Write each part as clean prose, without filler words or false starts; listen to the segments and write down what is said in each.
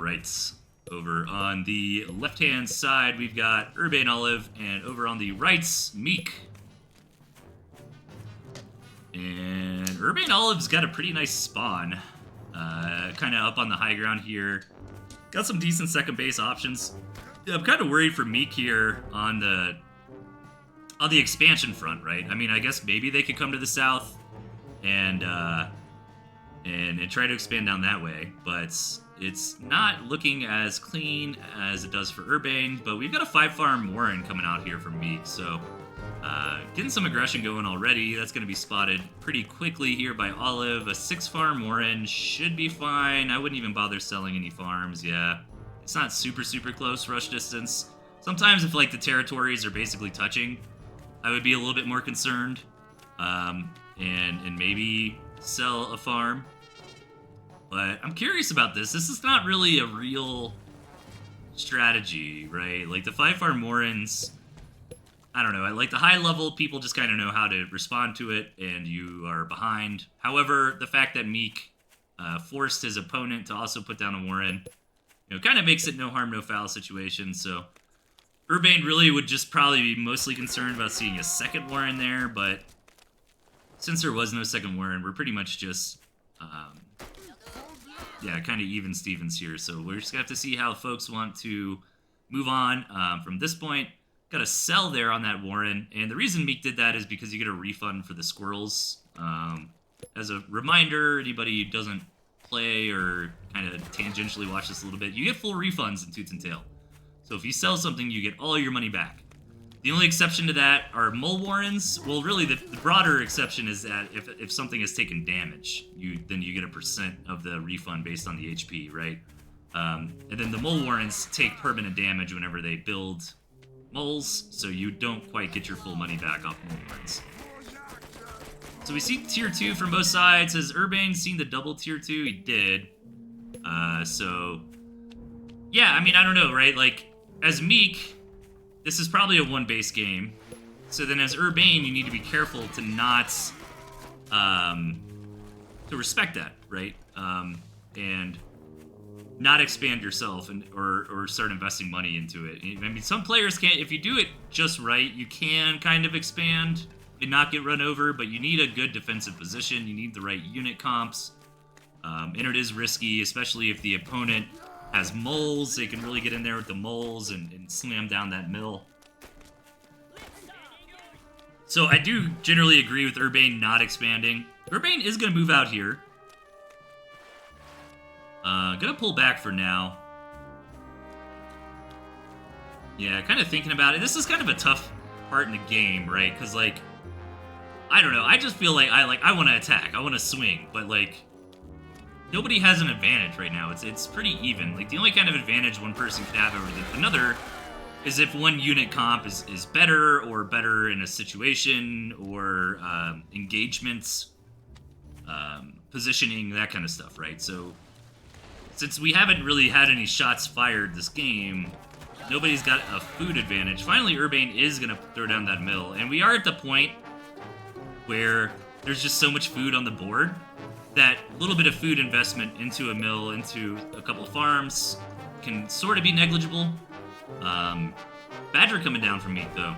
Alright, over on the left-hand side, we've got UrbaneOlive, and over on the right, Meek. And UrbaneOlive's got a pretty nice spawn, kind of up on the high ground here. Got some decent second base options. I'm kind of worried for Meek here on the expansion front, right? I mean, I guess maybe they could come to the south and try to expand down that way, but it's not looking as clean as it does for Urbane. But we've got a 5-farm Warren coming out here from Meek, so getting some aggression going already. That's going to be spotted pretty quickly here by Olive. A 6-farm Warren should be fine. I wouldn't even bother selling any farms. Yeah, it's not super close rush distance. Sometimes if like the territories are basically touching, I would be a little bit more concerned, and maybe sell a farm. But I'm curious about this. This is not really a real strategy, right? Like the 5-farm Warrens, I don't know. Like the high level people just kind of know how to respond to it, and you are behind. However, the fact that Meek forced his opponent to also put down a Warren, kind of makes it no harm, no foul situation. So Urbane really would just probably be mostly concerned about seeing a second Warren there, but since there was no second Warren, we're pretty much just, yeah, kind of even Stevens here. So we're just going to have to see how folks want to move on from this point. Got to sell there on that Warren, and the reason Meek did that is because you get a refund for the squirrels. As a reminder, anybody who doesn't play or kind of tangentially watch this a little bit, you get full refunds in Tooth and Tail. So if you sell something, you get all your money back. The only exception to that are mole warrens. Well, really, the broader exception is that if something has taken damage, then you get a % of the refund based on the HP, right? And then the mole warrens take permanent damage whenever they build moles, so you don't quite get your full money back off mole warrens. So we see tier 2 from both sides. Has Urbane seen the double tier 2? He did. So yeah, I mean, I don't know, right? Like, as Meek, this is probably a 1-base game. So then as Urbane, you need to be careful to not, to respect that, right? And not expand yourself or start investing money into it. I mean, some players can't, if you do it just right, you can kind of expand and not get run over, but you need a good defensive position. You need the right unit comps. And it is risky, especially if the opponent has moles. They can really get in there with the moles and slam down that mill. So I do generally agree with Urbane not expanding. Urbane is going to move out here. Gonna pull back for now. Yeah, kind of thinking about it. This is kind of a tough part in the game, right? Because, like, I don't know. I just feel like I want to attack. I want to swing, but like, nobody has an advantage right now. It's pretty even. Like, the only kind of advantage one person could have over another is if one unit comp is better or better in a situation or engagements, positioning, that kind of stuff, right? So since we haven't really had any shots fired this game, nobody's got a food advantage. Finally, Urbane is going to throw down that mill, and we are at the point where there's just so much food on the board that a little bit of food investment into a mill, into a couple farms, can sort of be negligible. Badger coming down from Meek, though.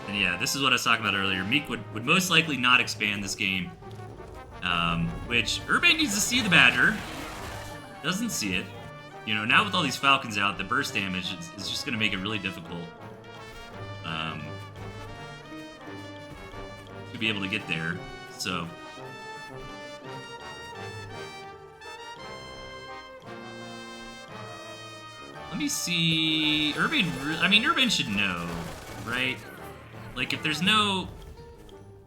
And yeah, this is what I was talking about earlier. Meek would most likely not expand this game, which Urbane needs to see the Badger. Doesn't see it. Now with all these Falcons out, the burst damage is just going to make it really difficult to be able to get there. So let me see. Urbane should know, right? Like, if there's no...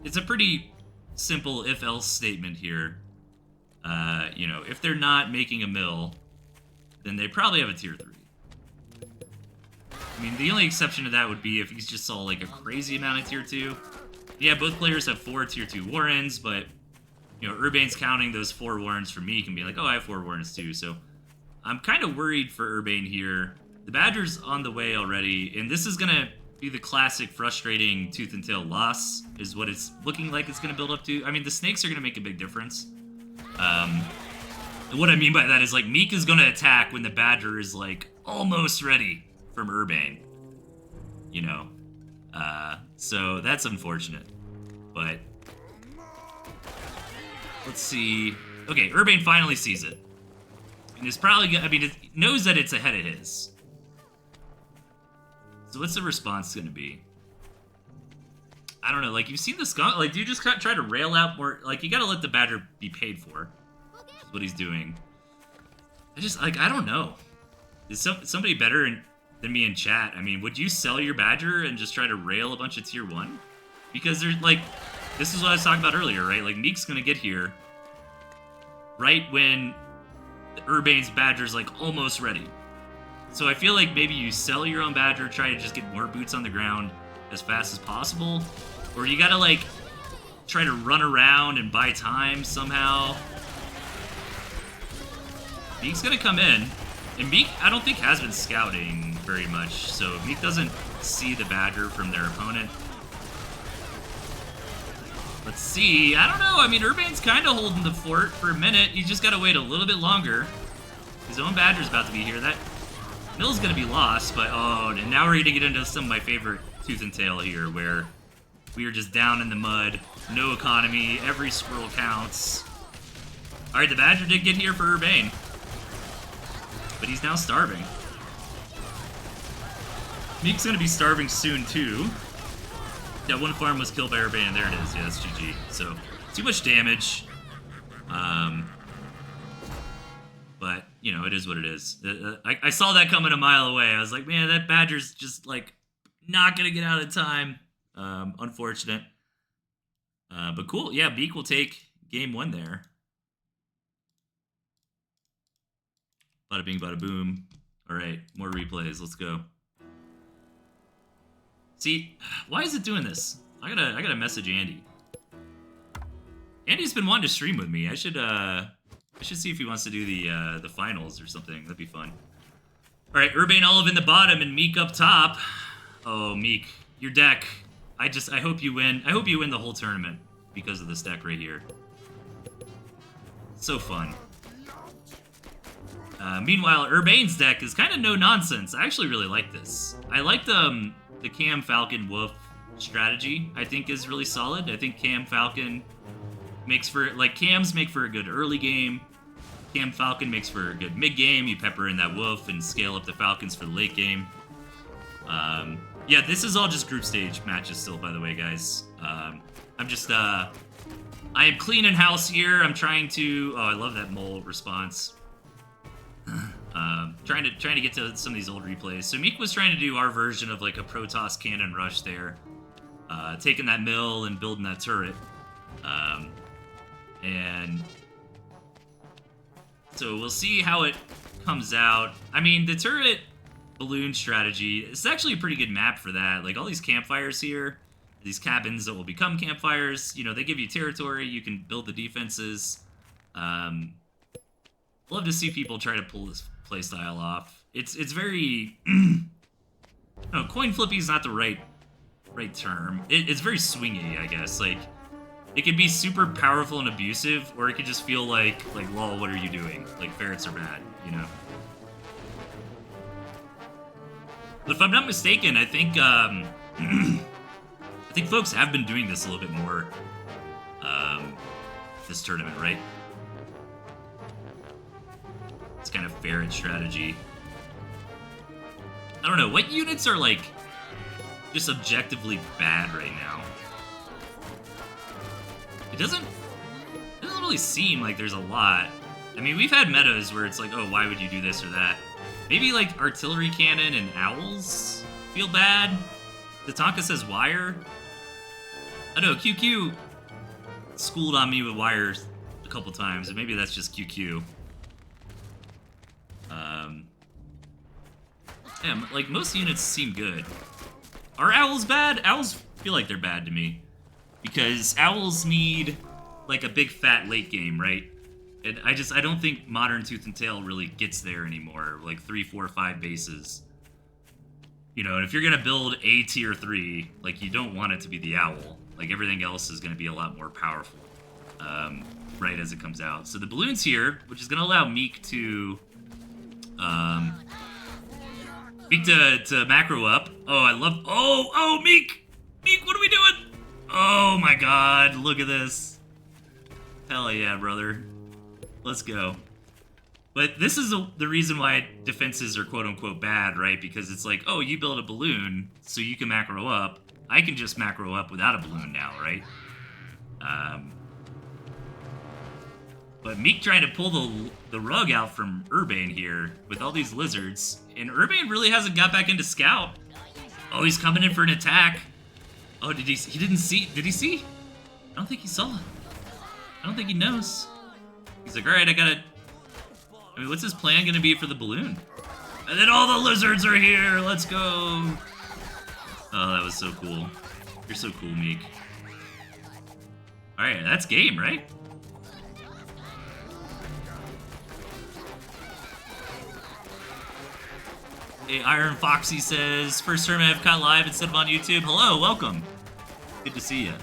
It's a pretty simple if-else statement here. If they're not making a mill, then they probably have a tier 3. I mean, the only exception to that would be if he's just saw, like, a crazy amount of tier 2. Yeah, both players have 4 tier 2 Warrens, but, Urbane's counting those 4 Warrens for Meek and be like, oh, I have 4 Warrens too, so I'm kind of worried for Urbane here. The Badger's on the way already, and this is going to be the classic frustrating Tooth and Tail loss, is what it's looking like it's going to build up to. I mean, the snakes are going to make a big difference. What I mean by that is, like, Meek is gonna attack when the Badger is, like, almost ready from Urbane. You know? So that's unfortunate. But let's see. Okay, Urbane finally sees it. And it's probably, I mean, it knows that it's ahead of his. So what's the response gonna be? I don't know, like, you've seen the skunk, like, do you just try to rail out more, like, you gotta let the Badger be paid for. That's what he's doing. I just, like, I don't know. Is somebody better than me in chat? I mean, would you sell your Badger and just try to rail a bunch of tier 1? Because there's, like, this is what I was talking about earlier, right? Like, Meek's gonna get here right when Urbane's Badger's, like, almost ready. So I feel like maybe you sell your own Badger, try to just get more boots on the ground as fast as possible. Or you gotta, like, try to run around and buy time somehow. Meek's gonna come in. And Meek, I don't think, has been scouting very much. So Meek doesn't see the Badger from their opponent. Let's see. I don't know. I mean, Urbane's kind of holding the fort for a minute. He's just gotta wait a little bit longer. His own Badger's about to be here. That Mill's gonna be lost, but oh, and now we're gonna get into some of my favorite Tooth and Tail here, where we are just down in the mud, no economy, every squirrel counts. Alright, the Badger did get here for Urbane, but he's now starving. Meek's gonna be starving soon, too. Yeah, one farm was killed by Urbane, there it is, yeah, that's GG. So, too much damage. But, you know, it is what it is. I saw that coming a mile away. I was like, man, that Badger's just, like, not gonna get out in time. Unfortunate. But cool. Yeah, Meek will take game 1 there. Bada bing, bada boom. All right, more replays. Let's go. See, why is it doing this? I gotta message Andy. Andy's been wanting to stream with me. I should see if he wants to do the finals or something. That'd be fun. All right, UrbaneOlive in the bottom and Meek up top. Oh, Meek, your deck. I hope you win. I hope you win the whole tournament because of this deck right here. So fun. Meanwhile, Urbane's deck is kind of no nonsense. I actually really like this. I like the Cam Falcon Wolf strategy. I think is really solid. I think Cam Falcon makes for, like, Cams make for a good early game. Cam Falcon makes for a good mid game. You pepper in that Wolf and scale up the Falcons for the late game. Yeah, this is all just group stage matches still, by the way, guys. I'm just, I am cleaning house here. I'm trying to, oh, I love that mole response. Trying to get to some of these old replays. So Meek was trying to do our version of, like, a Protoss cannon rush there. Taking that mill and building that turret. And so we'll see how it comes out. I mean, the turret balloon strategy, it's actually a pretty good map for that. Like, all these campfires here, these cabins that will become campfires, you know, they give you territory, you can build the defenses. Love to see people try to pull this playstyle off. It's very no, coin flippy is not the right term. It's very swingy, I guess. Like, it can be super powerful and abusive, or it could just feel like lol, what are you doing? Like, ferrets are bad, you know? But if I'm not mistaken, I think I think folks have been doing this a little bit more this tournament, right? It's kind of ferret strategy. I don't know, what units are, like, just objectively bad right now? It doesn't really seem like there's a lot. I mean, we've had metas where it's like, oh, why would you do this or that? Maybe, like, artillery cannon and owls feel bad. Tatanka says wire. I don't know, QQ schooled on me with wires a couple times, and maybe that's just QQ. Yeah, like, most units seem good. Are owls bad? Owls feel like they're bad to me. Because owls need, like, a big fat late game, right? And I don't think modern Tooth and Tail really gets there anymore. Like 3, 4, 5 bases. You know, and if you're gonna build a tier 3, like, you don't want it to be the owl. Like, everything else is gonna be a lot more powerful. right as it comes out. So the balloon's here, which is going to allow Meek to... Meek to macro up. Oh, I love... Oh, Meek! Meek, what are we doing? Oh my god, look at this. Hell yeah, brother. Let's go. But this is the reason why defenses are quote-unquote bad, right? Because it's like, oh, you build a balloon so you can macro up. I can just macro up without a balloon now, right? But Meek trying to pull the rug out from Urbane here with all these lizards. And Urbane really hasn't got back into Scout. Oh, he's coming in for an attack. Oh, he didn't see? Did he see? I don't think he saw. I don't think he knows. He's like, all right, I mean, what's his plan gonna be for the balloon? And then all the lizards are here. Let's go. Oh, that was so cool. You're so cool, Meek. All right, that's game, right? Hey, Iron Foxy says, first tournament I've caught live instead of on YouTube. Hello, welcome. Good to see you.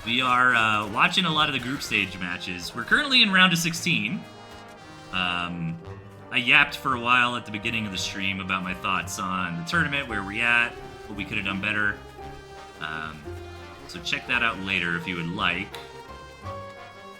We are watching a lot of the group stage matches. We're currently in round of 16. I yapped for a while at the beginning of the stream about my thoughts on the tournament, where we're at, what we could have done better. So check that out later if you would like.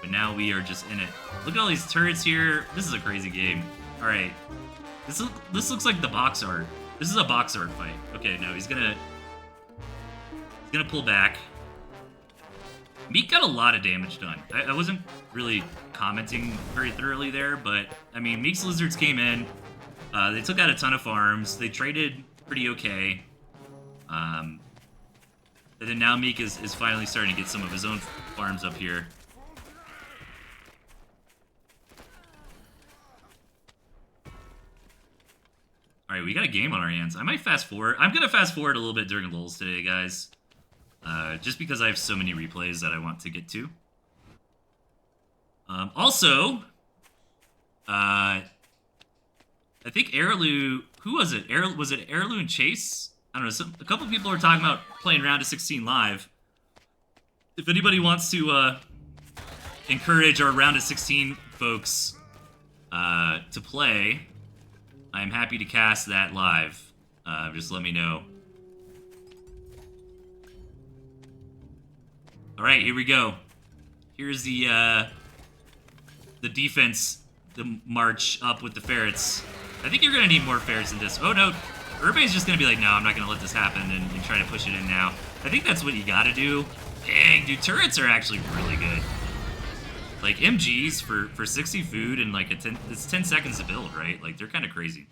But now we are just in it. Look at all these turrets here. This is a crazy game. All right. This looks like the box art. This is a box art fight. Okay, no, he's gonna pull back. Meek got a lot of damage done. I wasn't really commenting very thoroughly there, but I mean, Meek's lizards came in. They took out a ton of farms. They traded pretty okay. And then now Meek is finally starting to get some of his own farms up here. All right, we got a game on our hands. I might fast forward. I'm gonna fast forward a little bit during lulls today, guys. Just because I have so many replays that I want to get to. Also, I think Heirloom, who was it? Was it Heirloom and Chase? I don't know, a couple people were talking about playing round of 16 live. If anybody wants to encourage our round of 16 folks to play, I'm happy to cast that live. Just let me know. All right, here we go. Here's the defense, the march up with the ferrets. I think you're gonna need more ferrets than this. Oh no, Urbane's just gonna be like, no, I'm not gonna let this happen and try to push it in now. I think that's what you gotta do. Dang, dude, turrets are actually really good. Like MGs for 60 food and like it's 10 seconds to build, right? Like they're kind of crazy.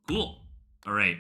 Cool. All right.